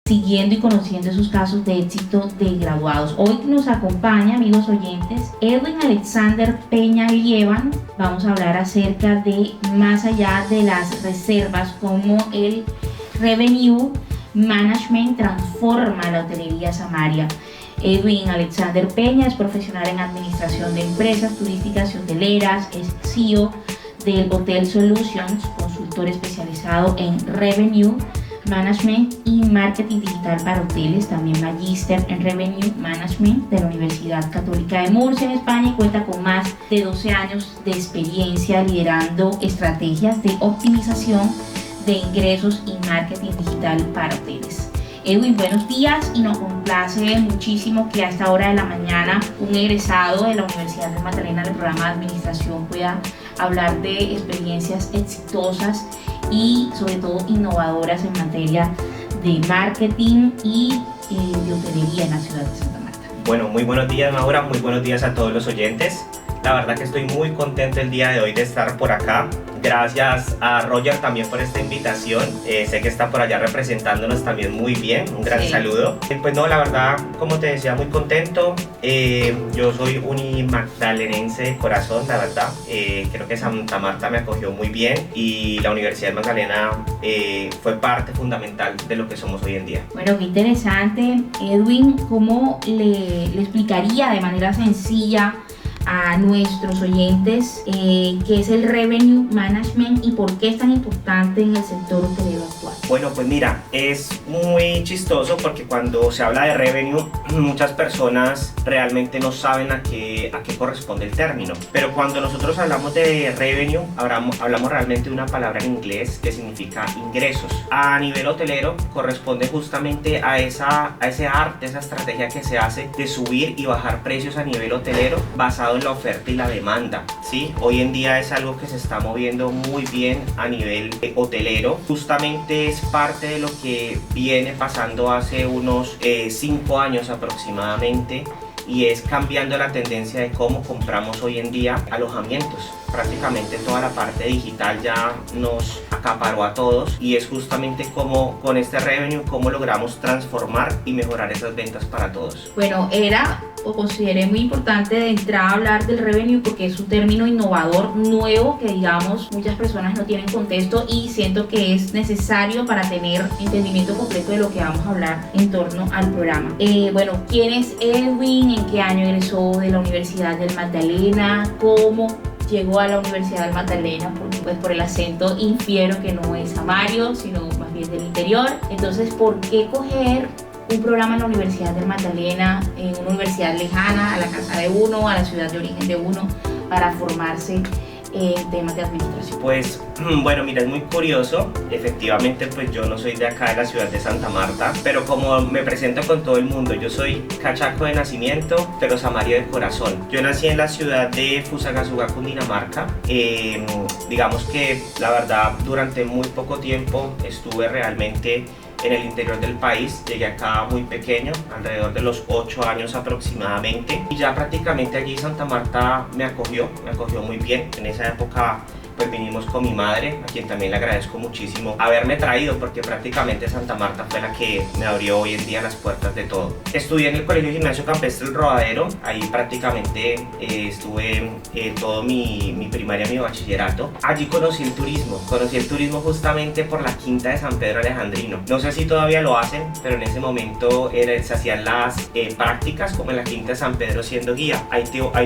siguiendo y conociendo esos casos de éxito de graduados. Hoy nos acompaña, amigos oyentes, Edwin Alexander Peña Lieban. Vamos a hablar acerca de más allá de las reservas, cómo el Revenue Management transforma la hotelería Samaria. Edwin Alexander Peña es profesional en administración de empresas turísticas y hoteleras, es CEO del Hotel Solutions, consultor especializado en Revenue Management y Marketing Digital para Hoteles, también magíster en Revenue Management de la Universidad Católica de Murcia en España, y cuenta con más de 12 años de experiencia liderando estrategias de optimización de ingresos y marketing digital para hoteles. Edwin, buenos días, y nos complace muchísimo que a esta hora de la mañana un egresado de la Universidad de Magdalena del programa de administración pueda hablar de experiencias exitosas y sobre todo innovadoras en materia de marketing y de hotelería en la ciudad de Santa Marta. Bueno, muy buenos días, Maura, muy buenos días a todos los oyentes. La verdad que estoy muy contento el día de hoy de estar por acá. Gracias a Roger también por esta invitación. Sé que está por allá representándonos también muy bien. Un gran saludo. Pues no, la verdad, como te decía, muy contento. Yo soy unimagdalenense de corazón, la verdad. Creo que Santa Marta me acogió muy bien y la Universidad de Magdalena fue parte fundamental de lo que somos hoy en día. Bueno, qué interesante. Edwin, ¿cómo le explicaría de manera sencilla a nuestros oyentes qué es el Revenue Management y por qué es tan importante en el sector hotelero actual? Bueno, pues mira, es muy chistoso porque cuando se habla de revenue, muchas personas realmente no saben a qué corresponde el término. Pero cuando nosotros hablamos de revenue, hablamos realmente de una palabra en inglés que significa ingresos. A nivel hotelero corresponde justamente a ese arte, esa estrategia que se hace de subir y bajar precios a nivel hotelero basado en la oferta y la demanda, ¿sí? Hoy en día es algo que se está moviendo muy bien a nivel hotelero. Justamente es parte de lo que viene pasando hace unos 5 años aproximadamente, y es cambiando la tendencia de cómo compramos hoy en día alojamientos. Prácticamente toda la parte digital ya nos acaparó a todos, y es justamente como con este revenue cómo logramos transformar y mejorar esas ventas para todos. Bueno, consideré muy importante de entrada hablar del revenue porque es un término innovador, nuevo, que digamos muchas personas no tienen contexto, y siento que es necesario para tener entendimiento completo de lo que vamos a hablar en torno al programa. Bueno, ¿quién es Edwin? ¿En qué año egresó de la Universidad del Magdalena? ¿Cómo llegó a la Universidad del Magdalena? Porque pues por el acento infiero que no es samario, sino más bien del interior. Entonces, ¿por qué coger un programa en la Universidad del Magdalena, en una universidad lejana a la casa de uno, a la ciudad de origen de uno, para formarse en temas de administración? Pues bueno, mira, es muy curioso. Efectivamente, pues yo no soy de acá de la ciudad de Santa Marta, pero como me presento con todo el mundo, yo soy cachaco de nacimiento, pero samario de corazón. Yo nací en la ciudad de Fusagasugá, Cundinamarca. Digamos que la verdad, durante muy poco tiempo estuve realmente en el interior del país. Llegué acá muy pequeño, alrededor de los 8 años aproximadamente, y ya prácticamente allí Santa Marta me acogió muy bien. En esa época pues vinimos con mi madre, a quien también le agradezco muchísimo haberme traído, porque prácticamente Santa Marta fue la que me abrió hoy en día las puertas de todo. Estudié en el Colegio Gimnasio Campestre El Rodadero. Ahí prácticamente estuve todo mi primaria, mi bachillerato. Allí conocí el turismo justamente por la Quinta de San Pedro Alejandrino. No sé si todavía lo hacen, pero en ese momento se hacían las prácticas como en la Quinta de San Pedro siendo guía. Ahí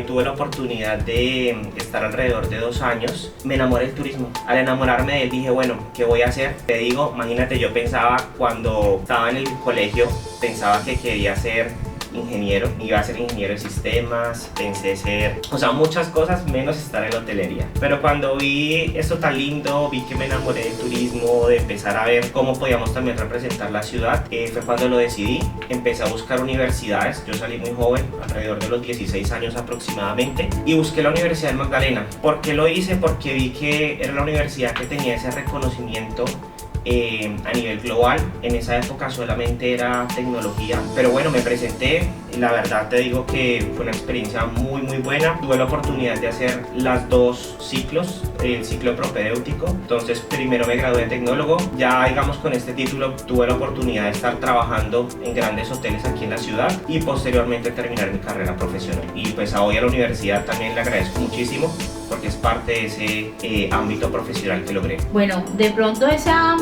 tuve la oportunidad de estar alrededor de 2 años. Me enamoré del turismo. Al enamorarme de él dije, bueno, ¿qué voy a hacer? Te digo, imagínate, yo pensaba cuando estaba en el colegio, pensaba que quería ser ingeniero, iba a ser ingeniero de sistemas, pensé ser, muchas cosas menos estar en la hotelería. Pero cuando vi esto tan lindo, vi que me enamoré del turismo, de empezar a ver cómo podíamos también representar la ciudad, fue cuando lo decidí. Empecé a buscar universidades. Yo salí muy joven, alrededor de los 16 años aproximadamente, y busqué la Universidad de Magdalena. ¿Por qué lo hice? Porque vi que era la universidad que tenía ese reconocimiento a nivel global. En esa época solamente era tecnología, pero bueno, me presenté y la verdad te digo que fue una experiencia muy muy buena. Tuve la oportunidad de hacer las dos ciclos, el ciclo propedéutico. Entonces primero me gradué de tecnólogo, ya digamos con este título tuve la oportunidad de estar trabajando en grandes hoteles aquí en la ciudad y posteriormente terminar mi carrera profesional. Y pues hoy a la universidad también le agradezco muchísimo porque es parte de ese ámbito profesional que logré. Bueno, de pronto esa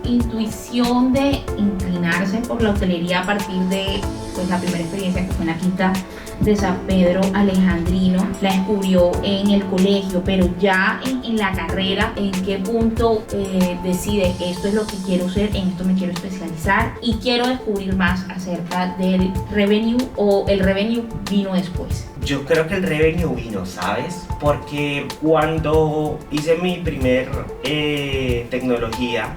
intuición de inclinarse por la hotelería a partir de pues, la primera experiencia que fue en la Quinta de San Pedro Alejandrino, la descubrió en el colegio, pero ya en la carrera, ¿en qué punto decide esto es lo que quiero ser, en esto me quiero especializar y quiero descubrir más acerca del revenue, o el revenue vino después? Yo creo que el revenue vino, ¿sabes? Porque cuando hice mi primer tecnología,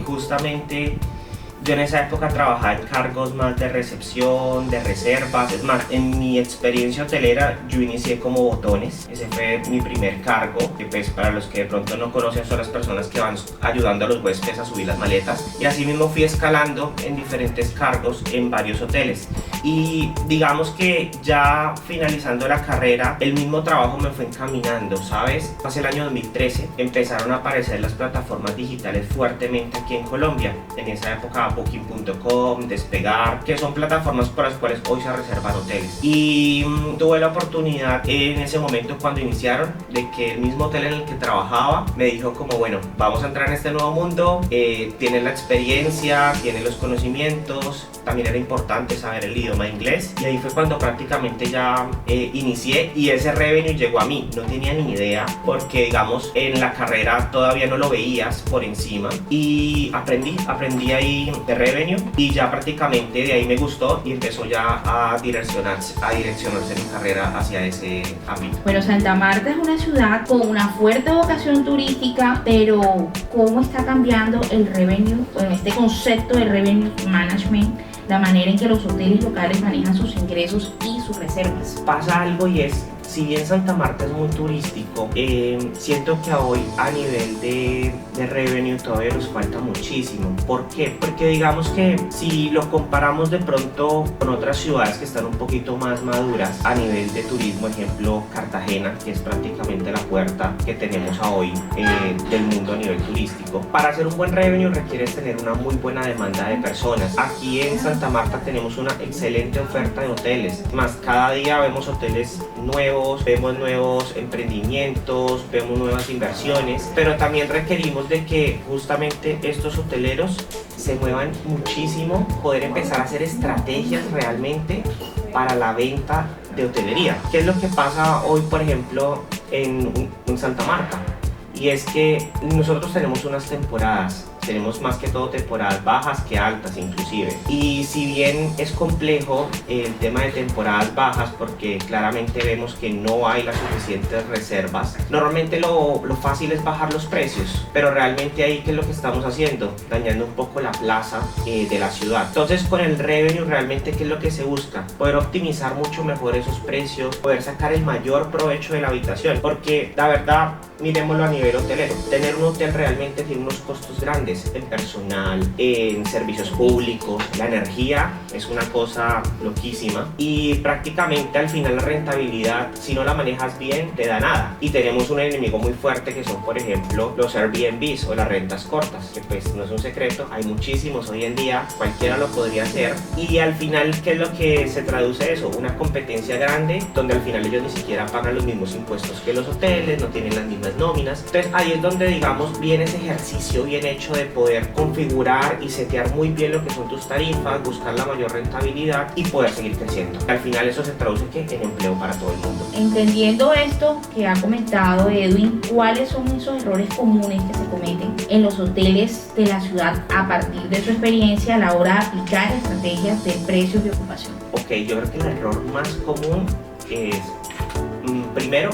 justamente yo en esa época trabajaba en cargos más de recepción, de reservas. Es más, en mi experiencia hotelera yo inicié como botones. Ese fue mi primer cargo, que pues para los que de pronto no conocen son las personas que van ayudando a los huéspedes a subir las maletas. Y así mismo fui escalando en diferentes cargos en varios hoteles. Y digamos que ya finalizando la carrera, el mismo trabajo me fue encaminando, ¿sabes? Hace el año 2013 empezaron a aparecer las plataformas digitales fuertemente aquí en Colombia. En esa época Booking.com, Despegar, que son plataformas por las cuales hoy se reservan hoteles. Y tuve la oportunidad en ese momento cuando iniciaron de que el mismo hotel en el que trabajaba me dijo como bueno, vamos a entrar en este nuevo mundo, tienes la experiencia, tienes los conocimientos, también era importante saber el idioma inglés y ahí fue cuando prácticamente ya inicié y ese revenue llegó a mí. No tenía ni idea porque digamos en la carrera todavía no lo veías por encima y aprendí ahí de revenue y ya prácticamente de ahí me gustó y empezó ya a direccionarse mi carrera hacia ese ámbito. Bueno, Santa Marta es una ciudad con una fuerte vocación turística, pero ¿cómo está cambiando el revenue, bueno, este concepto de revenue management, la manera en que los hoteles locales manejan sus ingresos y sus reservas? Pasa algo y es, si bien Santa Marta es muy turístico, siento que hoy a nivel de revenue todavía nos falta muchísimo. ¿Por qué? Porque digamos que si lo comparamos de pronto con otras ciudades que están un poquito más maduras a nivel de turismo, ejemplo Cartagena, que es prácticamente la puerta que tenemos a hoy del mundo a nivel turístico. Para hacer un buen revenue requieres tener una muy buena demanda de personas. Aquí en Santa Marta tenemos una excelente oferta de hoteles, más cada día vemos hoteles nuevos, vemos nuevos emprendimientos, vemos nuevas inversiones, pero también requerimos de que justamente estos hoteleros se muevan muchísimo, poder empezar a hacer estrategias realmente para la venta de hotelería. ¿Qué es lo que pasa hoy, por ejemplo, en Santa Marta? Y es que nosotros tenemos unas temporadas, tenemos más que todo temporadas bajas que altas inclusive. Y si bien es complejo el tema de temporadas bajas porque claramente vemos que no hay las suficientes reservas, normalmente lo fácil es bajar los precios, pero realmente ahí ¿qué es lo que estamos haciendo? Dañando un poco la plaza de la ciudad. Entonces con el revenue realmente ¿qué es lo que se busca? Poder optimizar mucho mejor esos precios, poder sacar el mayor provecho de la habitación, porque la verdad, miremoslo a nivel hotelero, tener un hotel realmente tiene unos costos grandes en personal, en servicios públicos. La energía es una cosa loquísima y prácticamente al final la rentabilidad, si no la manejas bien, te da nada. Y tenemos un enemigo muy fuerte que son, por ejemplo, los Airbnbs o las rentas cortas, que pues no es un secreto, hay muchísimos hoy en día, cualquiera lo podría hacer. Y al final, ¿qué es lo que se traduce eso? Una competencia grande donde al final ellos ni siquiera pagan los mismos impuestos que los hoteles, no tienen las mismas nóminas. Entonces ahí es donde digamos viene ese ejercicio bien hecho de poder configurar y setear muy bien lo que son tus tarifas, buscar la mayor rentabilidad y poder seguir creciendo. Al final eso se traduce en empleo para todo el mundo. Entendiendo esto que ha comentado Edwin, ¿cuáles son esos errores comunes que se cometen en los hoteles de la ciudad a partir de su experiencia a la hora de aplicar estrategias de precios y ocupación? Ok, yo creo que el error más común es primero,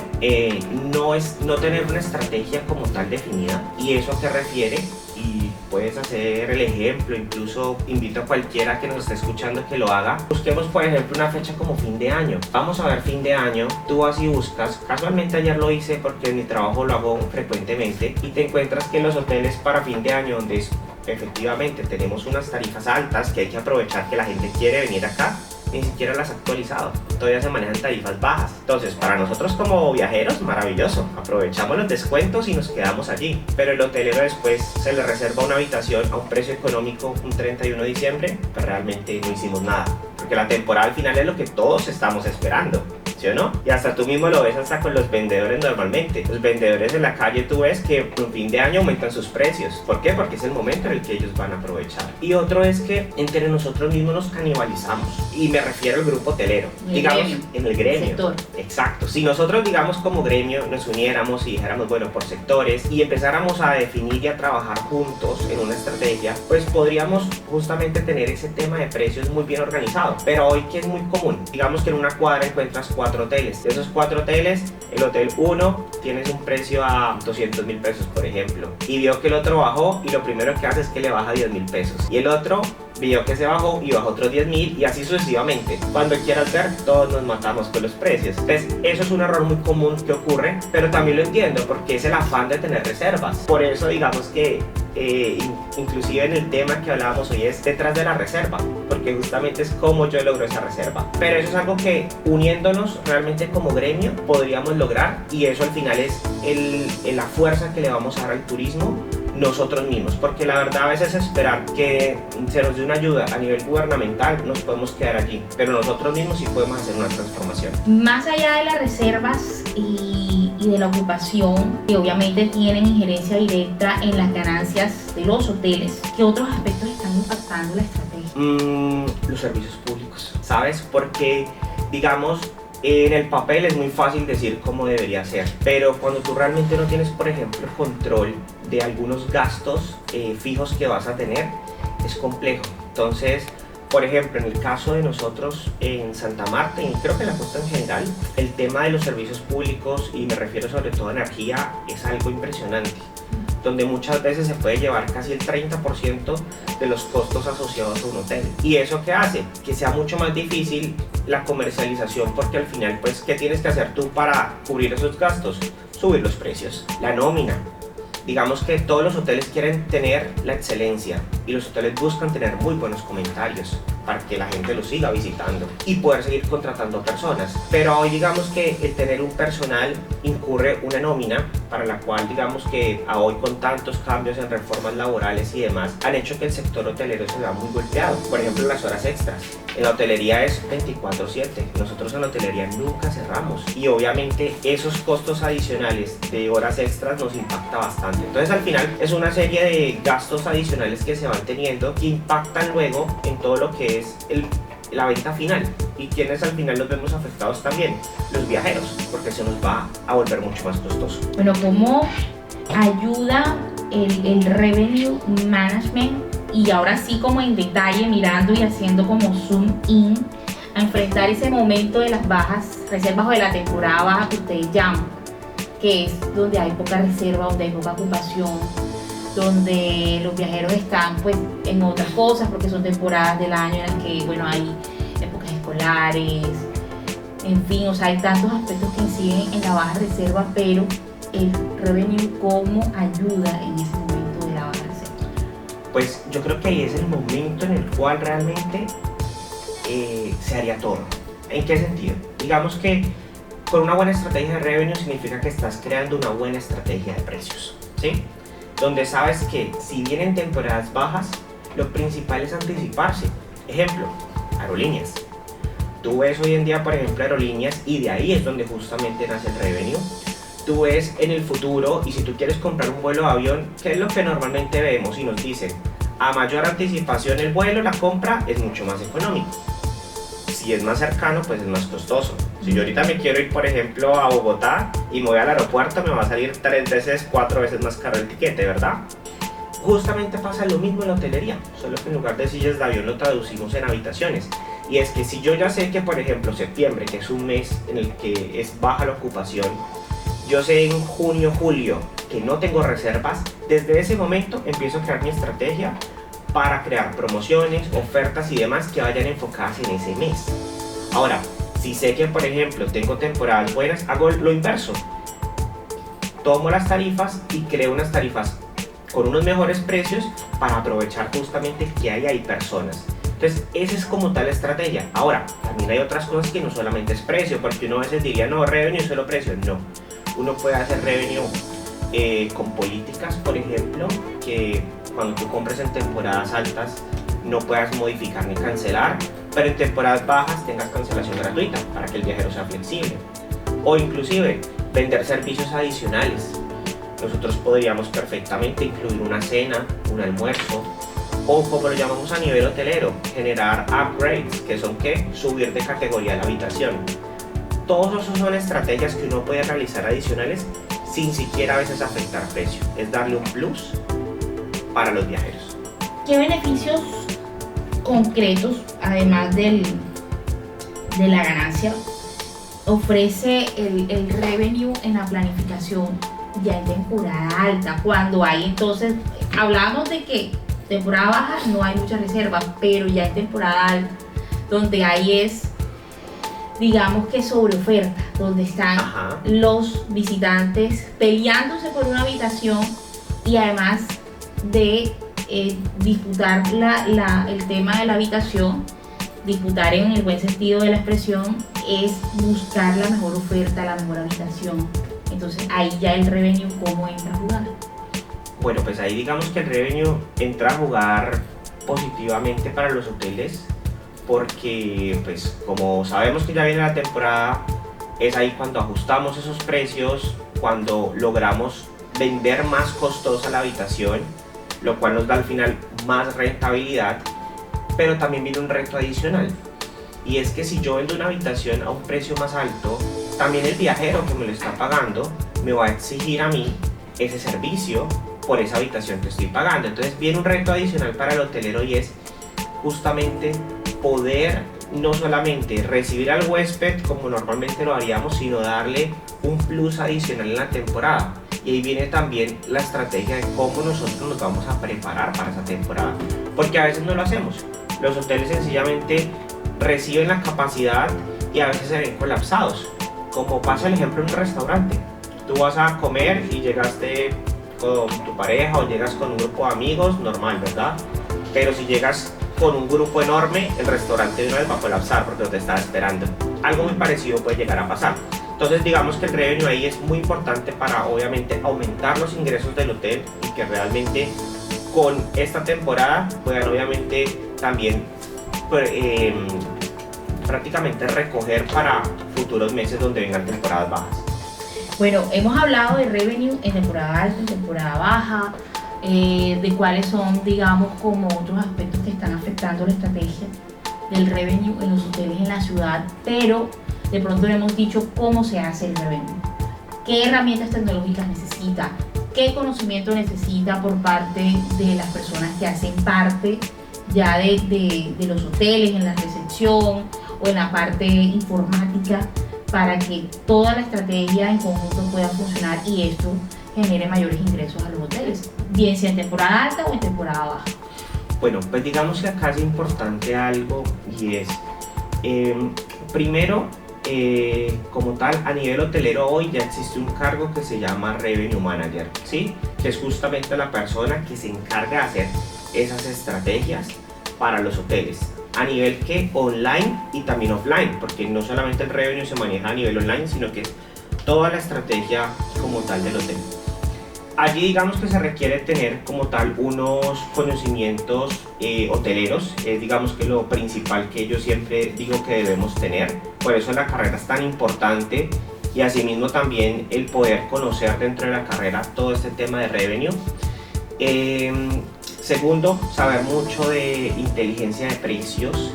no tener una estrategia como tal definida. ¿Y eso a qué refiere? Y puedes hacer el ejemplo, incluso invito a cualquiera que nos esté escuchando que lo haga. Busquemos por ejemplo una fecha como fin de año. Vamos a ver fin de año, tú vas y buscas, casualmente ayer lo hice porque en mi trabajo lo hago frecuentemente y te encuentras que los hoteles para fin de año donde efectivamente tenemos unas tarifas altas que hay que aprovechar que la gente quiere venir acá, ni siquiera las ha actualizado, todavía se manejan tarifas bajas. Entonces, para nosotros como viajeros, maravilloso, aprovechamos los descuentos y nos quedamos allí. Pero el hotelero después se le reserva una habitación a un precio económico un 31 de diciembre, pues realmente no hicimos nada, porque la temporada al final es lo que todos estamos esperando, ¿sí o no? Y hasta tú mismo lo ves hasta con los vendedores normalmente. Los vendedores en la calle tú ves que en fin de año aumentan sus precios. ¿Por qué? Porque es el momento en el que ellos van a aprovechar. Y otro es que entre nosotros mismos nos canibalizamos. Y me refiero al grupo hotelero. Digamos, en el gremio. Sector. Exacto. Si nosotros, digamos, como gremio nos uniéramos y dijéramos, bueno, por sectores y empezáramos a definir y a trabajar juntos en una estrategia, pues podríamos justamente tener ese tema de precios muy bien organizado. Pero hoy, ¿qué es muy común? Digamos que en una cuadra encuentras 4 hoteles. De esos 4 hoteles, el hotel 1 tienes un precio a 200.000 pesos, por ejemplo. Y vio que el otro bajó y lo primero que hace es que le baja 10.000 pesos. Y el otro vio que se bajó y bajó otros 10.000 y así sucesivamente. Cuando quieras ver, todos nos matamos con los precios. Entonces, eso es un error muy común que ocurre, pero también lo entiendo porque es el afán de tener reservas. Por eso, digamos que inclusive en el tema que hablábamos hoy es detrás de la reserva, porque justamente es como yo logro esa reserva. Pero eso es algo que uniéndonos realmente como gremio podríamos lograr, y eso al final es la fuerza que le vamos a dar al turismo nosotros mismos, porque la verdad a veces esperar que se nos dé una ayuda a nivel gubernamental nos podemos quedar allí, pero nosotros mismos sí podemos hacer una transformación. Más allá de las reservas y de la ocupación, que obviamente tienen injerencia directa en las ganancias de los hoteles, ¿qué otros aspectos están impactando la estrategia? Los servicios públicos, ¿sabes? Porque digamos, en el papel es muy fácil decir cómo debería ser, pero cuando tú realmente no tienes, por ejemplo, control de algunos gastos fijos que vas a tener, es complejo. Entonces, por ejemplo, en el caso de nosotros en Santa Marta, y creo que en la costa en general, el tema de los servicios públicos, y me refiero sobre todo a energía, es algo impresionante, donde muchas veces se puede llevar casi el 30% de los costos asociados a un hotel. ¿Y eso qué hace? Que sea mucho más difícil la comercialización, porque al final, pues, ¿qué tienes que hacer tú para cubrir esos gastos? Subir los precios, la nómina. Digamos que todos los hoteles quieren tener la excelencia y los hoteles buscan tener muy buenos comentarios para que la gente los siga visitando y poder seguir contratando personas. Pero hoy digamos que el tener un personal incurre una nómina para la cual digamos que a hoy con tantos cambios en reformas laborales y demás han hecho que el sector hotelero se vea muy golpeado. Por ejemplo, las horas extras. En la hotelería es 24/7. Nosotros en la hotelería nunca cerramos y obviamente esos costos adicionales de horas extras nos impacta bastante. Entonces al final es una serie de gastos adicionales que se van teniendo que impactan luego en todo lo que es la venta final. ¿Y quienes al final nos vemos afectados también? Los viajeros, porque se nos va a volver mucho más costoso. Bueno, ¿cómo ayuda el revenue management? Y ahora sí, como en detalle, mirando y haciendo como zoom in, a enfrentar ese momento de las bajas reservas o de la temporada baja que ustedes llaman, que es donde hay poca reserva, donde hay poca ocupación, donde los viajeros están pues en otras cosas porque son temporadas del año en las que, bueno, hay épocas escolares, en fin, o sea, hay tantos aspectos que inciden en la baja reserva, pero el revenue, ¿cómo ayuda en ese momento de la baja reserva? Pues yo creo que ahí es el momento en el cual realmente se haría todo. ¿En qué sentido? Digamos que con una buena estrategia de revenue significa que estás creando una buena estrategia de precios, ¿sí? Donde sabes que si vienen temporadas bajas, lo principal es anticiparse. Ejemplo, aerolíneas. Tú ves hoy en día, por ejemplo, aerolíneas, y de ahí es donde justamente nace el revenue. Tú ves en el futuro, y si tú quieres comprar un vuelo de avión, ¿qué es lo que normalmente vemos? Y nos dicen, a mayor anticipación el vuelo, la compra es mucho más económico. Si es más cercano, pues es más costoso. Si yo ahorita me quiero ir, por ejemplo, a Bogotá y me voy al aeropuerto, me va a salir 3 veces, 4 veces más caro el tiquete, ¿verdad? Justamente pasa lo mismo en la hotelería, solo que en lugar de sillas de avión lo traducimos en habitaciones. Y es que si yo ya sé que, por ejemplo, septiembre, que es un mes en el que es baja la ocupación, yo sé en junio, julio que no tengo reservas, desde ese momento empiezo a crear mi estrategia para crear promociones, ofertas y demás que vayan enfocadas en ese mes. Ahora, si sé que, por ejemplo, tengo temporadas buenas, hago lo inverso. Tomo las tarifas y creo unas tarifas con unos mejores precios para aprovechar justamente que hay personas. Entonces, esa es como tal la estrategia. Ahora, también hay otras cosas que no solamente es precio, porque uno a veces diría, no, revenue es solo precio. No, uno puede hacer revenue con políticas, por ejemplo, que cuando tú compres en temporadas altas no puedas modificar ni cancelar, pero en temporadas bajas tengas cancelación gratuita para que el viajero sea flexible. O inclusive vender servicios adicionales. Nosotros podríamos perfectamente incluir una cena, un almuerzo, o como lo llamamos a nivel hotelero, generar upgrades, que son ¿qué? Subir de categoría la habitación. Todos esos son estrategias que uno puede realizar adicionales sin siquiera a veces afectar precio. Es darle un plus para los viajeros. ¿Qué beneficios concretos, además de la ganancia, ofrece el revenue en la planificación ya en temporada alta? Cuando hay, entonces, hablamos de que temporada baja no hay mucha reserva, pero ya en temporada alta, donde hay es, digamos que sobre oferta, donde están los visitantes peleándose por una habitación y además de disputar el tema de la habitación, disputar en el buen sentido de la expresión, es buscar la mejor oferta, la mejor habitación. Entonces ahí ya el revenue, ¿cómo entra a jugar? Bueno, pues ahí digamos que el revenue entra a jugar positivamente para los hoteles, porque pues como sabemos que ya viene la temporada, es ahí cuando ajustamos esos precios, cuando logramos vender más costosa la habitación, lo cual nos da al final más rentabilidad. Pero también viene un reto adicional, y es que si yo vendo una habitación a un precio más alto, también el viajero que me lo está pagando me va a exigir a mí ese servicio por esa habitación que estoy pagando. Entonces viene un reto adicional para el hotelero, y es justamente poder no solamente recibir al huésped como normalmente lo haríamos, sino darle un plus adicional en la temporada. Y ahí viene también la estrategia de cómo nosotros nos vamos a preparar para esa temporada, porque a veces no lo hacemos. Los hoteles sencillamente reciben la capacidad y a veces se ven colapsados, como pasa el ejemplo en un restaurante. Tú vas a comer y llegaste con tu pareja o llegas con un grupo de amigos, normal, ¿verdad? Pero si llegas con un grupo enorme, el restaurante de una vez va a colapsar porque no te está esperando. Algo muy parecido puede llegar a pasar. Entonces digamos que el revenue ahí es muy importante para obviamente aumentar los ingresos del hotel, y que realmente con esta temporada puedan obviamente también prácticamente recoger para futuros meses donde vengan temporadas bajas. Bueno, hemos hablado de revenue en temporada alta, en temporada baja, de cuáles son, digamos, como otros aspectos que están afectando la estrategia del revenue en los hoteles en la ciudad, pero de pronto le hemos dicho cómo se hace el revenue, qué herramientas tecnológicas necesita, qué conocimiento necesita por parte de las personas que hacen parte ya de los hoteles, en la recepción o en la parte informática, para que toda la estrategia en conjunto pueda funcionar y esto genere mayores ingresos a los hoteles, bien sea en temporada alta o en temporada baja. Bueno, pues digamos que acá es importante algo, y es, primero, como tal, a nivel hotelero hoy ya existe un cargo que se llama Revenue Manager, ¿sí? Que es justamente la persona que se encarga de hacer esas estrategias para los hoteles, a nivel que online y también offline, porque no solamente el revenue se maneja a nivel online, sino que es toda la estrategia como tal del hotel. Allí digamos que se requiere tener como tal unos conocimientos hoteleros, es digamos que lo principal que yo siempre digo que debemos tener, por eso la carrera es tan importante, y asimismo también el poder conocer dentro de la carrera todo este tema de revenue. Segundo, saber mucho de inteligencia de precios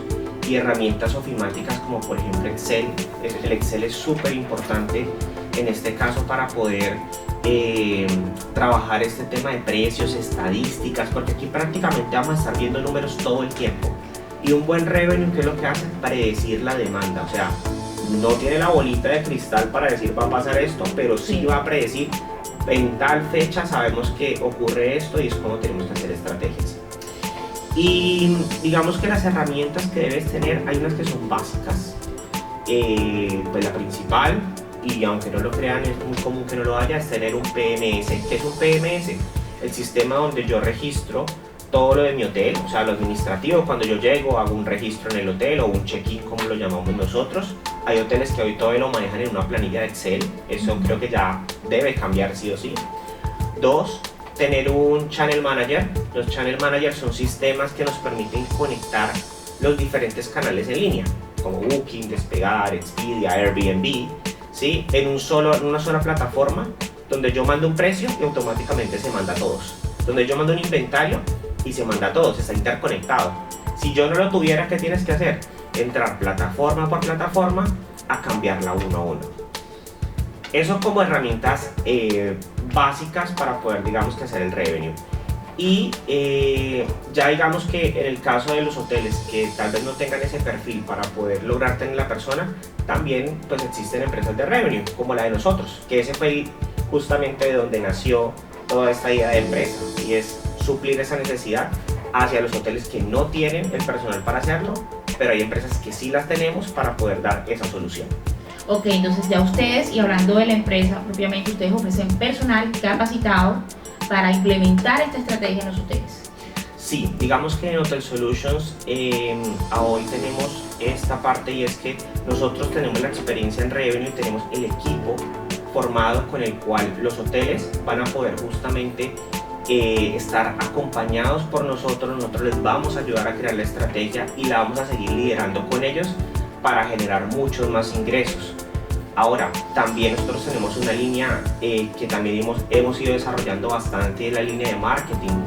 y herramientas ofimáticas como por ejemplo Excel. El Excel es súper importante en este caso para poder trabajar este tema de precios, estadísticas, porque aquí prácticamente vamos a estar viendo números todo el tiempo. Y un buen revenue, ¿qué es lo que hace? Predecir la demanda, o sea, no tiene la bolita de cristal para decir va a pasar esto, pero sí va a predecir en tal fecha sabemos que ocurre esto y es como tenemos que hacer estrategias. Y digamos que las herramientas que debes tener, hay unas que son básicas, pues la principal, y aunque no lo crean es muy común que no lo haya, es tener un PMS. ¿Qué es un PMS? El sistema donde yo registro todo lo de mi hotel, o sea, lo administrativo. Cuando yo llego, hago un registro en el hotel o un check-in, como lo llamamos nosotros. Hay hoteles que hoy todavía lo manejan en una planilla de Excel. Eso creo que ya debe cambiar sí o sí. 2, tener un channel manager. Los channel managers son sistemas que nos permiten conectar los diferentes canales en línea, como Booking, Despegar, Expedia, Airbnb, ¿sí? En una sola plataforma, donde yo mando un precio y automáticamente se manda a todos. Donde yo mando un inventario y se manda a todos, está interconectado. Si yo no lo tuviera, ¿qué tienes que hacer? Entrar plataforma por plataforma a cambiarla uno a uno. Eso como herramientas básicas para poder, digamos, que hacer el revenue. Y ya digamos que en el caso de los hoteles que tal vez no tengan ese perfil para poder lograr tener la persona, también pues existen empresas de revenue como la de nosotros, que ese fue justamente de donde nació toda esta idea de empresa, y es suplir esa necesidad hacia los hoteles que no tienen el personal para hacerlo, pero hay empresas que sí las tenemos para poder dar esa solución. Ok, entonces ya ustedes, y hablando de la empresa propiamente, ustedes ofrecen personal capacitado para implementar esta estrategia en los hoteles. Sí, digamos que en Hotel Solutions hoy tenemos esta parte, y es que nosotros tenemos la experiencia en revenue, tenemos el equipo formado con el cual los hoteles van a poder justamente estar acompañados por nosotros les vamos a ayudar a crear la estrategia y la vamos a seguir liderando con ellos para generar muchos más ingresos. Ahora, también nosotros tenemos una línea que también hemos ido desarrollando bastante, la línea de marketing,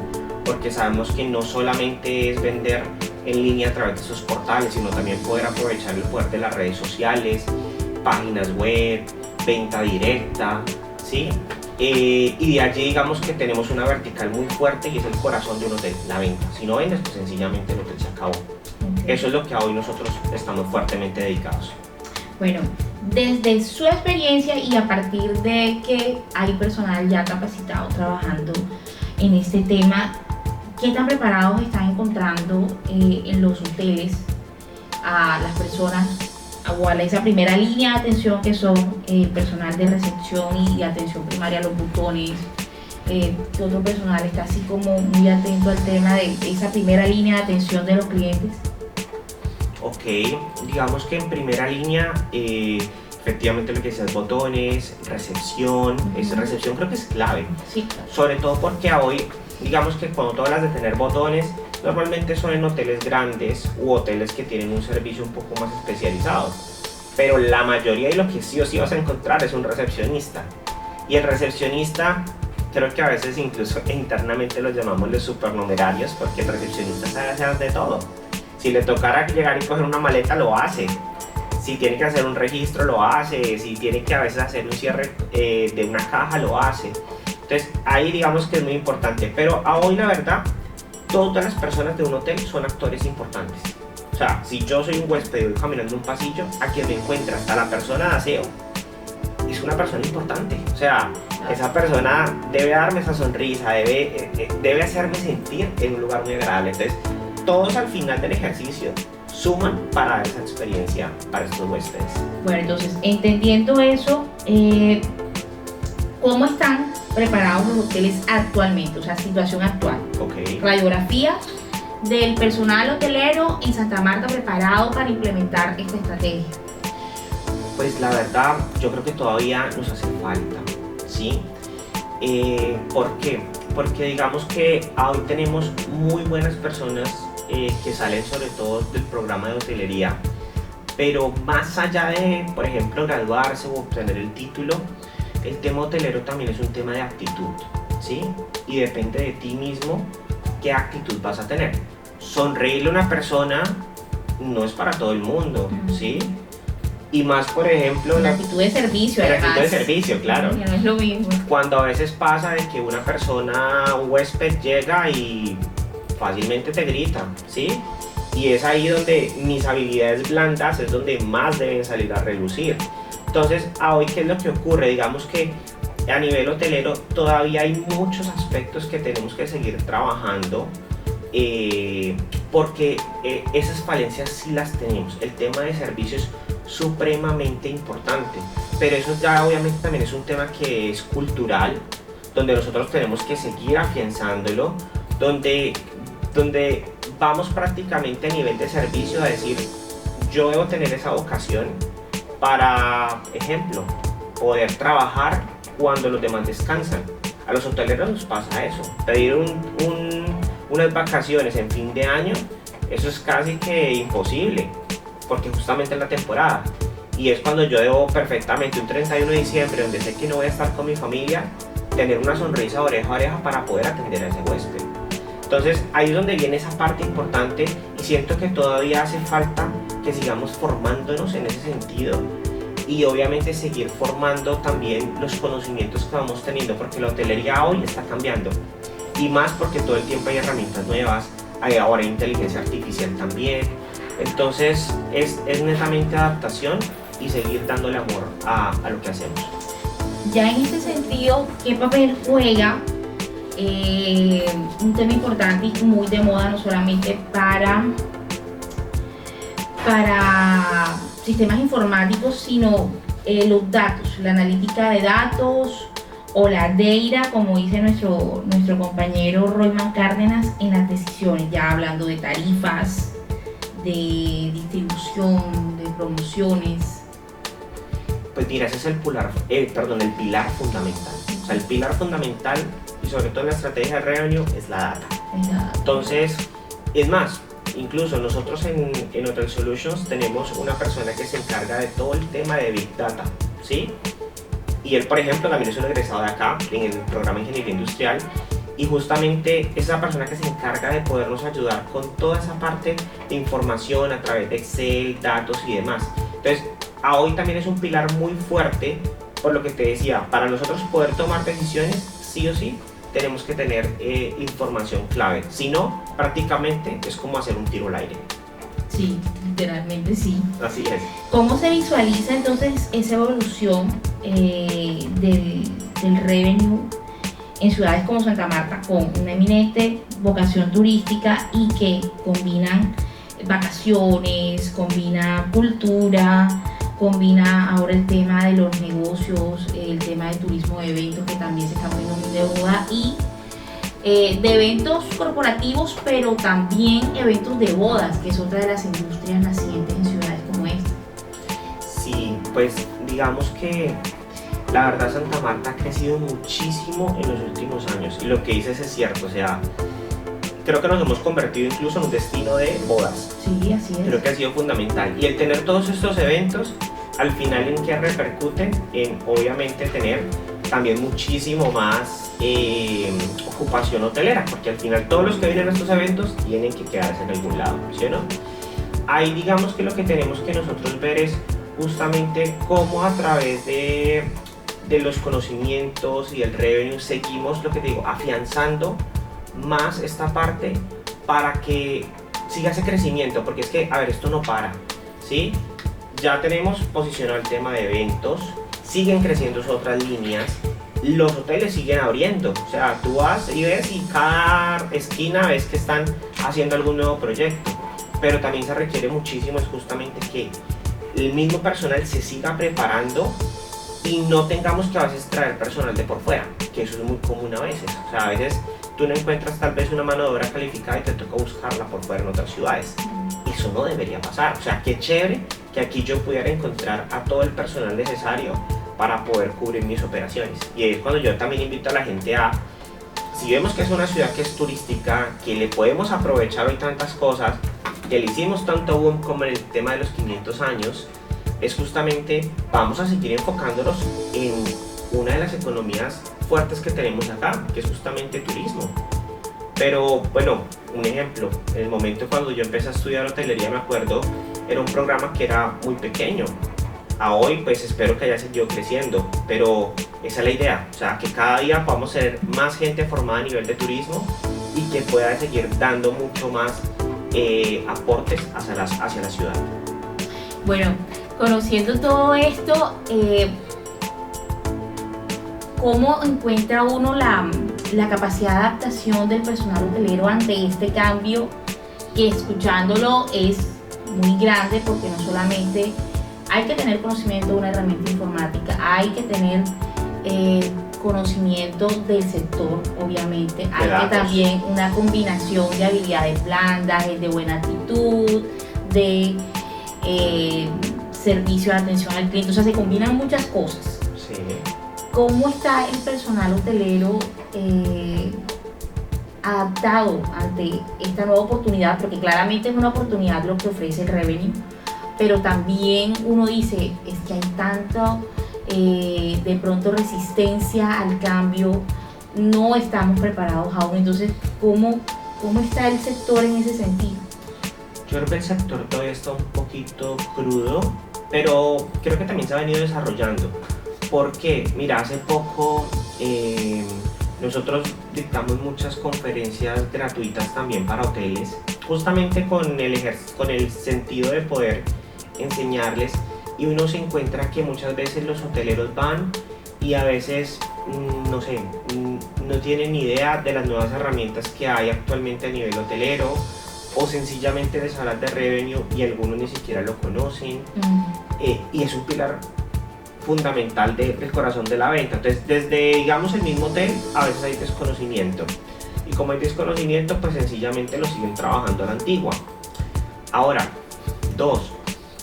porque sabemos que no solamente es vender en línea a través de esos portales, sino también poder aprovechar el poder de las redes sociales, páginas web, venta directa, ¿sí? Y de allí digamos que tenemos una vertical muy fuerte y es el corazón de un hotel, la venta. Si no vendes, pues sencillamente el hotel se acabó. Okay. Eso es lo que hoy nosotros estamos fuertemente dedicados. Bueno, desde su experiencia y a partir de que hay personal ya capacitado trabajando en este tema, ¿qué tan preparados están encontrando en los hoteles a las personas o a esa primera línea de atención que son el personal de recepción y atención primaria a los buzones? ¿Qué otro personal está así como muy atento al tema de esa primera línea de atención de los clientes? Ok, digamos que en primera línea efectivamente lo que decías, botones, recepción, recepción creo que es clave. Sí, claro. Sobre todo porque hoy, digamos que cuando tú hablas de tener botones, normalmente son en hoteles grandes u hoteles que tienen un servicio un poco más especializado. Pero la mayoría de lo que sí o sí vas a encontrar es un recepcionista. Y el recepcionista, creo que a veces incluso internamente los llamamos los supernumerarios, porque el recepcionista sabe hacer de todo. Si le tocara llegar y coger una maleta, lo hace. Si tiene que hacer un registro, lo hace. Si tiene que a veces hacer un cierre de una caja, lo hace. Entonces ahí digamos que es muy importante. Pero hoy la verdad, todas las personas de un hotel son actores importantes. O sea, si yo soy un huésped y voy caminando en un pasillo, a quien me encuentra, hasta la persona de aseo, es una persona importante. O sea, esa persona debe darme esa sonrisa, debe hacerme sentir en un lugar muy agradable. Entonces, todos al final del ejercicio suman para dar esa experiencia para estos huéspedes. Bueno, entonces, entendiendo eso, ¿cómo están preparados los hoteles actualmente? O sea, situación actual. Okay. Radiografía del personal hotelero en Santa Marta preparado para implementar esta estrategia. Pues la verdad, yo creo que todavía nos hace falta, ¿sí? ¿Por qué? Porque digamos que hoy tenemos muy buenas personas que salen sobre todo del programa de hotelería, pero más allá de, por ejemplo, graduarse o obtener el título, el tema hotelero también es un tema de actitud, ¿sí? Y depende de ti mismo qué actitud vas a tener. Sonreírle a una persona no es para todo el mundo, ¿sí? Y más, por ejemplo, la actitud de servicio, la actitud de servicio, claro. Que no es lo mismo. Cuando a veces pasa de que una persona, un huésped llega y fácilmente te grita, ¿sí? Y es ahí donde mis habilidades blandas es donde más deben salir a relucir. Entonces, hoy, ¿qué es lo que ocurre? Digamos que a nivel hotelero todavía hay muchos aspectos que tenemos que seguir trabajando porque esas falencias sí las tenemos. El tema de servicios es supremamente importante, pero eso ya obviamente también es un tema que es cultural, donde nosotros tenemos que seguir afianzándolo, donde donde vamos prácticamente a nivel de servicio a decir, yo debo tener esa vocación para, ejemplo, poder trabajar cuando los demás descansan. A los hoteleros nos pasa eso, pedir unas vacaciones en fin de año, eso es casi que imposible, porque justamente es la temporada. Y es cuando yo debo perfectamente un 31 de diciembre, donde sé que no voy a estar con mi familia, tener una sonrisa de oreja a oreja para poder atender a ese huésped. Entonces ahí es donde viene esa parte importante y siento que todavía hace falta que sigamos formándonos en ese sentido y obviamente seguir formando también los conocimientos que vamos teniendo, porque la hotelería hoy está cambiando y más porque todo el tiempo hay herramientas nuevas, hay ahora inteligencia artificial también. Entonces es netamente adaptación y seguir dándole amor a lo que hacemos. Ya en este sentido, ¿qué papel juega un tema importante y muy de moda, no solamente para sistemas informáticos, sino los datos, la analítica de datos o la data, como dice nuestro compañero Royman Cárdenas, en las decisiones, ya hablando de tarifas, de distribución, de promociones? Pues mira, ese es el pilar fundamental. O sea, el pilar fundamental y sobre todo en la estrategia de revenue es la data. Entonces, es más, incluso nosotros en Hotel Solutions tenemos una persona que se encarga de todo el tema de Big Data, ¿sí? Y él, por ejemplo, también es un egresado de acá, en el programa de Ingeniería Industrial, y justamente es la persona que se encarga de podernos ayudar con toda esa parte de información a través de Excel, datos y demás. Entonces, a hoy también es un pilar muy fuerte, por lo que te decía, para nosotros poder tomar decisiones, sí o sí, tenemos que tener información clave. Si no, prácticamente es como hacer un tiro al aire. Sí, literalmente sí. Así es. ¿Cómo se visualiza entonces esa evolución del revenue en ciudades como Santa Marta, con una eminente vocación turística y que combinan vacaciones, combina cultura, combina ahora el tema de los negocios, el tema del turismo de eventos, que también se está poniendo muy de moda, y de eventos corporativos, pero también eventos de bodas, que es otra de las industrias nacientes en ciudades como esta? Sí, pues digamos que la verdad Santa Marta ha crecido muchísimo en los últimos años y lo que dices es cierto, o sea, creo que nos hemos convertido incluso en un destino de bodas. Sí, así es. Creo que ha sido fundamental. Y el tener todos estos eventos, al final, ¿en qué repercuten? En obviamente tener también muchísimo más ocupación hotelera, porque al final todos los que vienen a estos eventos tienen que quedarse en algún lado, ¿sí o no? Ahí digamos que lo que tenemos que nosotros ver es justamente cómo a través de los conocimientos y el revenue seguimos, lo que te digo, afianzando más esta parte para que siga ese crecimiento, porque es que, a ver, esto no para, ¿sí? Ya tenemos posicionado el tema de eventos, siguen creciendo otras líneas, los hoteles siguen abriendo, o sea, tú vas y ves y cada esquina ves que están haciendo algún nuevo proyecto, pero también se requiere muchísimo es justamente que el mismo personal se siga preparando y no tengamos que a veces traer personal de por fuera, que eso es muy común a veces, o sea, a veces tú no encuentras tal vez una mano de obra calificada y te toca buscarla por fuera en otras ciudades. Eso no debería pasar. O sea, qué chévere que aquí yo pudiera encontrar a todo el personal necesario para poder cubrir mis operaciones. Y es cuando yo también invito a la gente a, si vemos que es una ciudad que es turística, que le podemos aprovechar hoy tantas cosas, que le hicimos tanto boom como en el tema de los 500 años, es justamente, vamos a seguir enfocándonos en una de las economías fuertes que tenemos acá, que es justamente turismo. Pero bueno, un ejemplo, en el momento cuando yo empecé a estudiar hotelería, me acuerdo, era un programa que era muy pequeño. A hoy pues espero que haya seguido creciendo, pero esa es la idea, o sea, que cada día podamos ser más gente formada a nivel de turismo y que pueda seguir dando mucho más aportes hacia la ciudad. Bueno, conociendo todo esto, ¿cómo encuentra uno la capacidad de adaptación del personal hotelero ante este cambio que, escuchándolo, es muy grande? Porque no solamente hay que tener conocimiento de una herramienta informática, hay que tener conocimiento del sector, obviamente. De Hay que datos. también una combinación de habilidades blandas, de buena actitud, de servicio de atención al cliente. O sea, se combinan muchas cosas. Sí. ¿Cómo está el personal hotelero adaptado ante esta nueva oportunidad? Porque claramente es una oportunidad lo que ofrece el revenue, pero también uno dice, es que hay tanto de pronto resistencia al cambio, no estamos preparados aún. Entonces, ¿cómo está el sector en ese sentido? Yo creo que el sector todavía está un poquito crudo, pero creo que también se ha venido desarrollando. Porque, mira, hace poco nosotros dictamos muchas conferencias gratuitas también para hoteles, justamente con el sentido de poder enseñarles, y uno se encuentra que muchas veces los hoteleros van y a veces, no sé, no tienen ni idea de las nuevas herramientas que hay actualmente a nivel hotelero, o sencillamente les hablan de revenue y algunos ni siquiera lo conocen, y es un pilar fundamental del corazón de la venta. Entonces, desde, digamos, el mismo hotel, a veces hay desconocimiento, y como hay desconocimiento, pues sencillamente lo siguen trabajando a la antigua. Ahora, dos,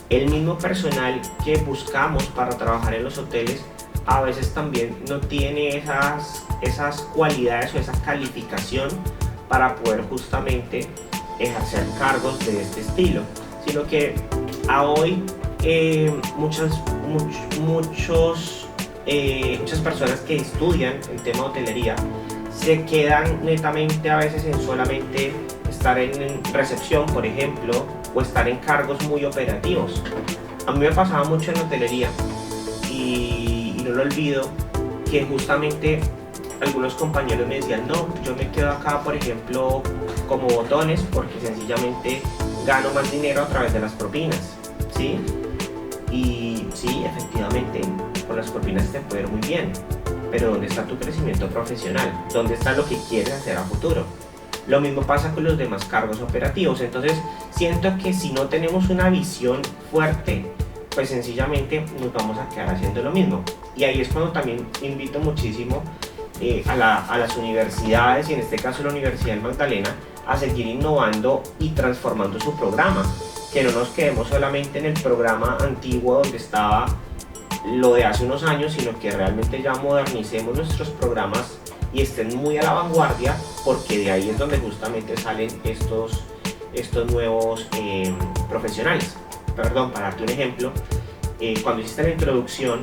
el mismo personal que buscamos para trabajar en los hoteles a veces también no tiene esas cualidades o esa calificación para poder justamente ejercer cargos de este estilo, sino que a hoy muchas personas que estudian el tema de hotelería se quedan netamente a veces en solamente estar en recepción, por ejemplo, o estar en cargos muy operativos. A mí me pasaba mucho en hotelería y no lo olvido, que justamente algunos compañeros me decían, no, yo me quedo acá, por ejemplo, como botones, porque sencillamente gano más dinero a través de las propinas, ¿sí? Y sí, efectivamente, con las propinas te puede ir muy bien, pero ¿dónde está tu crecimiento profesional? ¿Dónde está lo que quieres hacer a futuro? Lo mismo pasa con los demás cargos operativos. Entonces, siento que si no tenemos una visión fuerte, pues sencillamente nos vamos a quedar haciendo lo mismo. Y ahí es cuando también invito muchísimo a las universidades, y en este caso la Universidad del Magdalena, a seguir innovando y transformando su programa. Que no nos quedemos solamente en el programa antiguo donde estaba lo de hace unos años, sino que realmente ya modernicemos nuestros programas y estén muy a la vanguardia, porque de ahí es donde justamente salen estos nuevos profesionales. Perdón, para darte un ejemplo, cuando hiciste la introducción,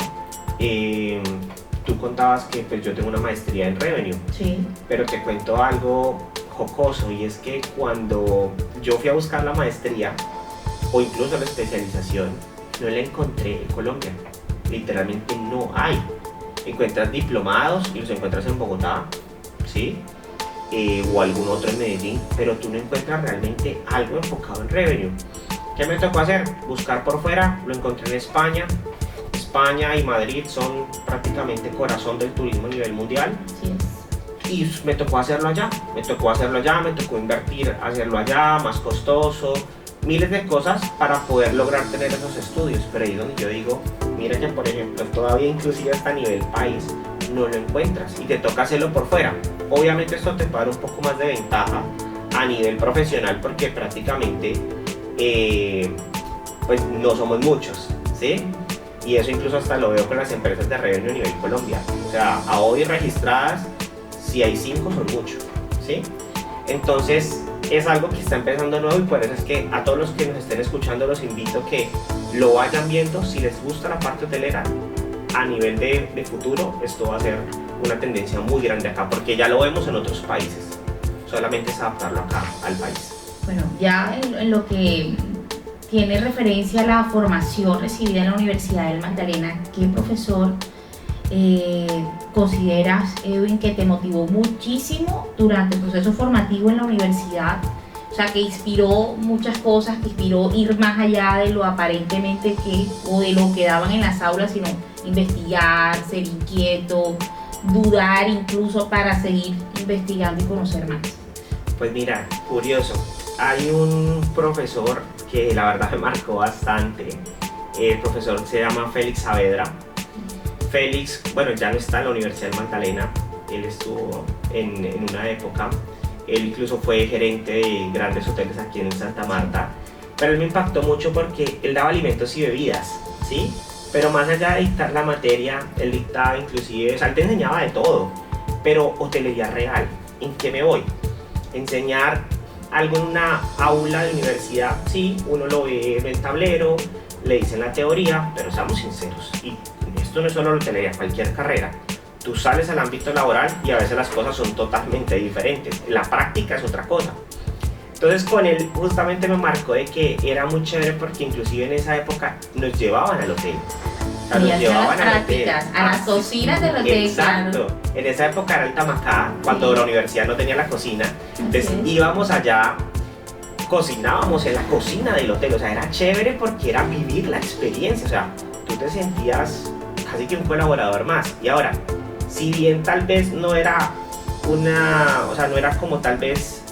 tú contabas que pues, yo tengo una maestría en revenue, Sí. pero te cuento algo jocoso, y es que cuando yo fui a buscar la maestría o incluso la especialización, no la encontré en Colombia. Literalmente no hay. Encuentras diplomados y los encuentras en Bogotá, ¿sí? O algún otro en Medellín, pero tú no encuentras realmente algo enfocado en revenue. ¿Qué me tocó hacer? Buscar por fuera. Lo encontré en España. España y Madrid son prácticamente corazón del turismo a nivel mundial. Así es. Y me tocó hacerlo allá, me tocó invertir, hacerlo allá, más costoso, miles de cosas para poder lograr tener esos estudios. Pero ahí es donde yo digo, mira que por ejemplo todavía inclusive hasta a nivel país no lo encuentras y te toca hacerlo por fuera. Obviamente esto te puede dar un poco más de ventaja a nivel profesional, porque prácticamente pues no somos muchos, ¿sí? Y eso incluso hasta lo veo con las empresas de revenue a nivel Colombia. O sea, a hoy registradas, si hay 5 son muchos, ¿sí? Entonces es algo que está empezando nuevo, y por eso es que a todos los que nos estén escuchando los invito a que lo vayan viendo. Si les gusta la parte hotelera, a nivel de futuro, esto va a ser una tendencia muy grande acá, porque ya lo vemos en otros países. Solamente es adaptarlo acá al país. Bueno, ya en lo que tiene referencia a la formación recibida en la Universidad del Magdalena, ¿qué profesor consideras, Edwin, que te motivó muchísimo durante el proceso formativo en la universidad? O sea, que inspiró muchas cosas, que inspiró ir más allá de lo aparentemente o de lo que daban en las aulas, sino investigar, ser inquieto, dudar incluso para seguir investigando y conocer más. Pues mira, curioso, hay un profesor que la verdad me marcó bastante. El profesor se llama Félix Saavedra. Félix, bueno, ya no está en la Universidad del Magdalena, él estuvo en una época, él incluso fue gerente de grandes hoteles aquí en Santa Marta, pero él me impactó mucho porque él daba alimentos y bebidas, ¿sí? Pero más allá de dictar la materia, él dictaba inclusive, o sea, él te enseñaba de todo, pero hotelería real. ¿En qué me voy? Enseñar algo en una aula de universidad, sí, uno lo ve en el tablero, le dicen la teoría, pero seamos sinceros, y esto no es solo la hotelería, cualquier carrera. Tú sales al ámbito laboral y a veces las cosas son totalmente diferentes, la práctica es otra cosa. Entonces con él justamente me marcó de que era muy chévere porque inclusive en esa época nos llevaban al hotel. O sea, nos llevaban al hotel, a las cocinas del hotel. Exacto. Claro. En esa época era el Tamacá, cuando la universidad no tenía la cocina. Entonces íbamos allá, cocinábamos en la cocina del hotel. O sea, era chévere porque era vivir la experiencia. O sea, tú te sentías casi que un colaborador más. Y ahora, si bien tal vez no era no era como tal vez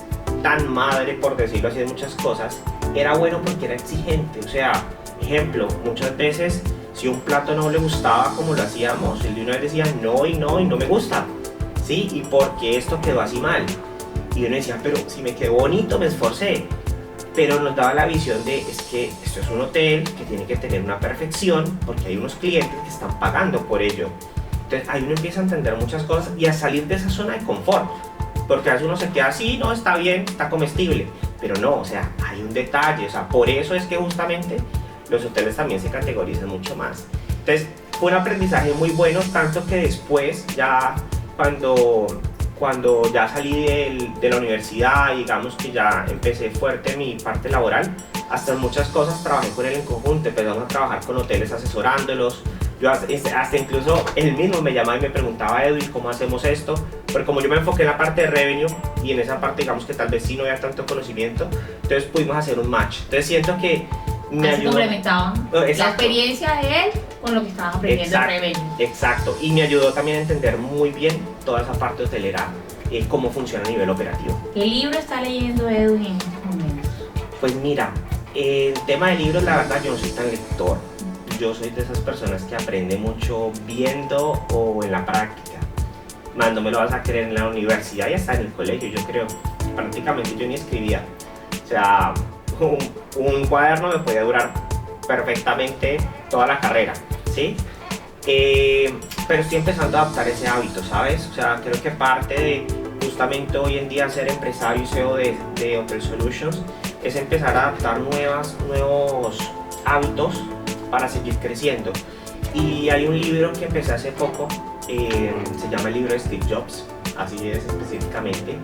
tan madre, por decirlo así, de muchas cosas, era bueno porque era exigente. O sea, ejemplo, muchas veces si un plato no le gustaba como lo hacíamos, el de una vez decía no y no me gusta, ¿sí? ¿Y por qué esto quedó así mal? Y uno decía, pero si me quedó bonito, me esforcé. Pero nos daba la visión de, es que esto es un hotel que tiene que tener una perfección porque hay unos clientes que están pagando por ello. Entonces ahí uno empieza a entender muchas cosas y a salir de esa zona de confort. Porque a veces uno se queda así, no, está bien, está comestible. Pero no, o sea, hay un detalle. O sea, por eso es que justamente los hoteles también se categorizan mucho más. Entonces fue un aprendizaje muy bueno, tanto que después ya cuando ya salí de la universidad, digamos que ya empecé fuerte mi parte laboral, hasta en muchas cosas trabajé con él en conjunto, empezamos a trabajar con hoteles asesorándolos. Yo hasta incluso él mismo me llamaba y me preguntaba, Edwin, ¿cómo hacemos esto? Porque como yo me enfoqué en la parte de revenue y en esa parte digamos que tal vez sí no había tanto conocimiento, entonces pudimos hacer un match. Entonces siento que me ayudó. Complementaban la experiencia de él con lo que estaban aprendiendo en revenue. Exacto, y me ayudó también a entender muy bien toda esa parte hotelera, cómo funciona a nivel operativo. ¿Qué libro está leyendo Edwin en estos momentos? Pues mira, el tema de libros, la verdad yo no soy tan lector. Yo soy de esas personas que aprende mucho viendo o en la práctica. Más no me lo vas a creer, en la universidad y hasta en el colegio, yo creo. Prácticamente yo ni escribía. O sea, un cuaderno me podía durar perfectamente toda la carrera, ¿sí? Pero estoy empezando a adaptar ese hábito, ¿sabes? O sea, creo que parte de justamente hoy en día ser empresario y CEO de Hotel Solutions es empezar a adaptar nuevos hábitos para seguir creciendo. Y hay un libro que empecé hace poco, se llama el libro de Steve Jobs, así es específicamente,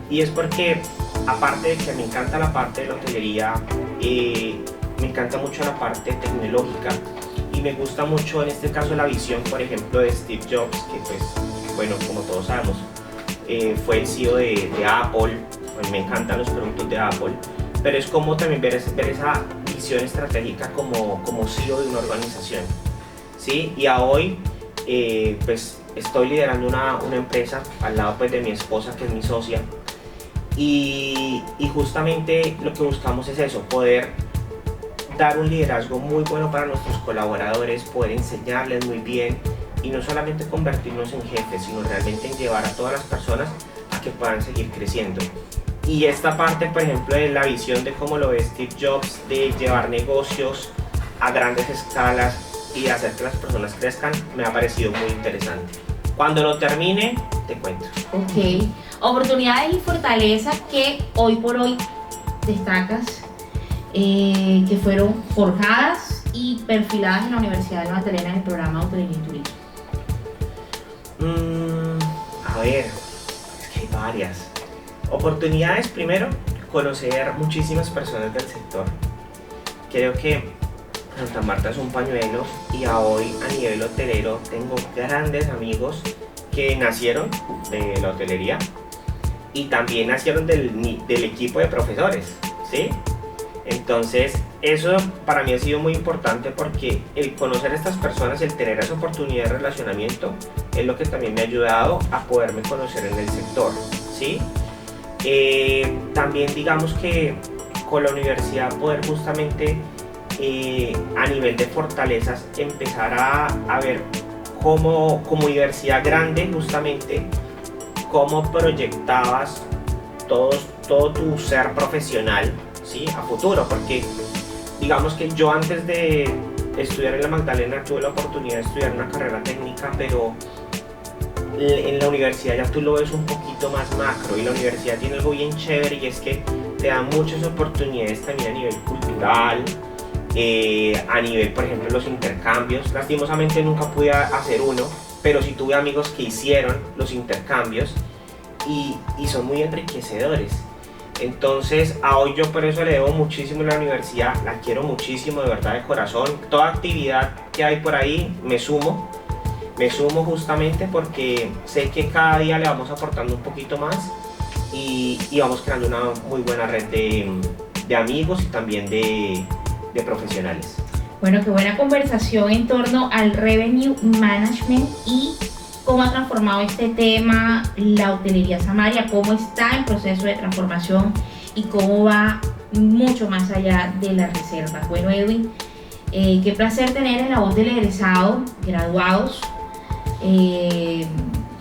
y es porque aparte de que me encanta la parte de la hotelería, me encanta mucho la parte tecnológica y me gusta mucho en este caso la visión, por ejemplo, de Steve Jobs, que pues, bueno, como todos sabemos, fue el CEO de Apple. Pues me encantan los productos de Apple, pero es como también ver esa visión estratégica como CEO de una organización, ¿sí? Y a hoy pues estoy liderando una empresa al lado pues de mi esposa, que es mi socia, y justamente lo que buscamos es eso, poder dar un liderazgo muy bueno para nuestros colaboradores, poder enseñarles muy bien y no solamente convertirnos en jefes, sino realmente en llevar a todas las personas a que puedan seguir creciendo. Y esta parte, por ejemplo, de la visión de cómo lo ve Steve Jobs, de llevar negocios a grandes escalas y hacer que las personas crezcan, me ha parecido muy interesante. Cuando lo termine, te cuento. Ok. Oportunidades y fortalezas que hoy por hoy destacas, que fueron forjadas y perfiladas en la Universidad de Nueva Magdalena en el programa de Hotelería y Turismo. A ver, es que hay varias. Oportunidades, primero, conocer muchísimas personas del sector. Creo que Santa Marta es un pañuelo y hoy a nivel hotelero tengo grandes amigos que nacieron de la hotelería y también nacieron del equipo de profesores, ¿sí? Entonces eso para mí ha sido muy importante porque el conocer a estas personas, el tener esa oportunidad de relacionamiento es lo que también me ha ayudado a poderme conocer en el sector, ¿sí? También digamos que con la universidad poder justamente a nivel de fortalezas empezar a ver como universidad grande justamente, cómo proyectabas todo tu ser profesional, ¿sí? A futuro, porque digamos que yo antes de estudiar en la Magdalena tuve la oportunidad de estudiar una carrera técnica, pero en la universidad ya tú lo ves un poquito más macro, y la universidad tiene algo bien chévere, y es que te da muchas oportunidades también a nivel cultural, a nivel, por ejemplo, los intercambios. Lastimosamente nunca pude hacer uno, pero sí tuve amigos que hicieron los intercambios y son muy enriquecedores. Entonces a hoy yo por eso le debo muchísimo a la universidad, la quiero muchísimo, de verdad, de corazón. Toda actividad que hay por ahí me sumo justamente porque sé que cada día le vamos aportando un poquito más y vamos creando una muy buena red de amigos y también de profesionales. Bueno, qué buena conversación en torno al Revenue Management y cómo ha transformado este tema la hotelería Samaria, cómo está en proceso de transformación y cómo va mucho más allá de las reservas. Bueno, Edwin, qué placer tener en la voz del egresado, graduados,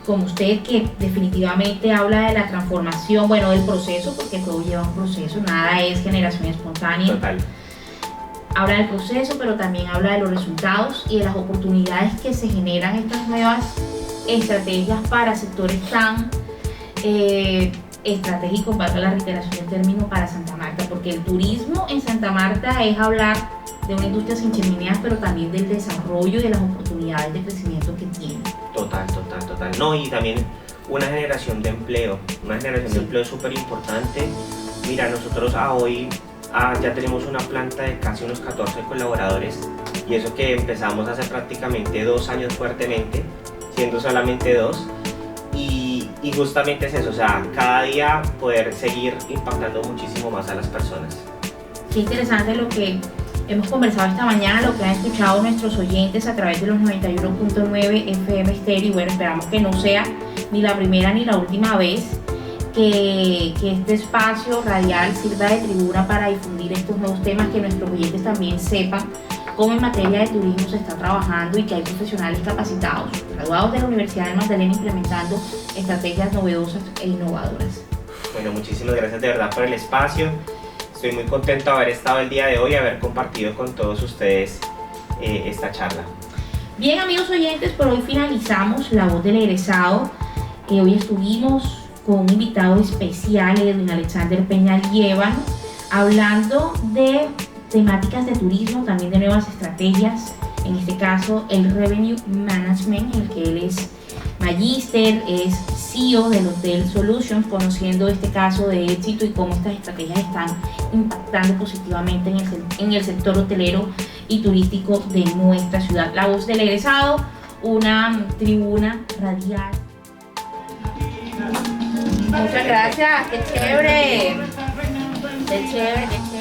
como usted, que definitivamente habla de la transformación, bueno, del proceso, porque todo lleva un proceso, nada es generación espontánea. Total. Habla del proceso, pero también habla de los resultados y de las oportunidades que se generan estas nuevas estrategias para sectores tan estratégicos, valga la reiteración del término, para Santa Marta, porque el turismo en Santa Marta es hablar de una industria sin chimeneas, pero también del desarrollo y de las oportunidades de crecimiento que tiene. Total. No, y también una generación de empleo, de empleo súper importante. Mira, nosotros hoy ya tenemos una planta de casi unos 14 colaboradores, y eso que empezamos hace prácticamente 2 años fuertemente, siendo solamente 2, y justamente es eso, o sea, cada día poder seguir impactando muchísimo más a las personas. Qué interesante lo que hemos conversado esta mañana, lo que han escuchado nuestros oyentes a través de los 91.9 FM Stereo, y bueno, esperamos que no sea ni la primera ni la última vez que este espacio radial sirva de tribuna para difundir estos nuevos temas, que nuestros oyentes también sepan cómo en materia de turismo se está trabajando y que hay profesionales capacitados, graduados de la Universidad de Magdalena, implementando estrategias novedosas e innovadoras. Bueno, muchísimas gracias de verdad por el espacio. Estoy muy contento de haber estado el día de hoy y haber compartido con todos ustedes esta charla. Bien, amigos oyentes, por hoy finalizamos La Voz del Egresado. Hoy estuvimos con un invitado especial, Edwin Alexander Peña Liévano, hablando de temáticas de turismo, también de nuevas estrategias, en este caso el Revenue Management, en el que él es magíster, es CEO del Hotel Solutions, conociendo este caso de éxito y cómo estas estrategias están impactando positivamente en el sector hotelero y turístico de nuestra ciudad. La Voz del Egresado, una tribuna radial. Muchas gracias, qué chévere, qué chévere.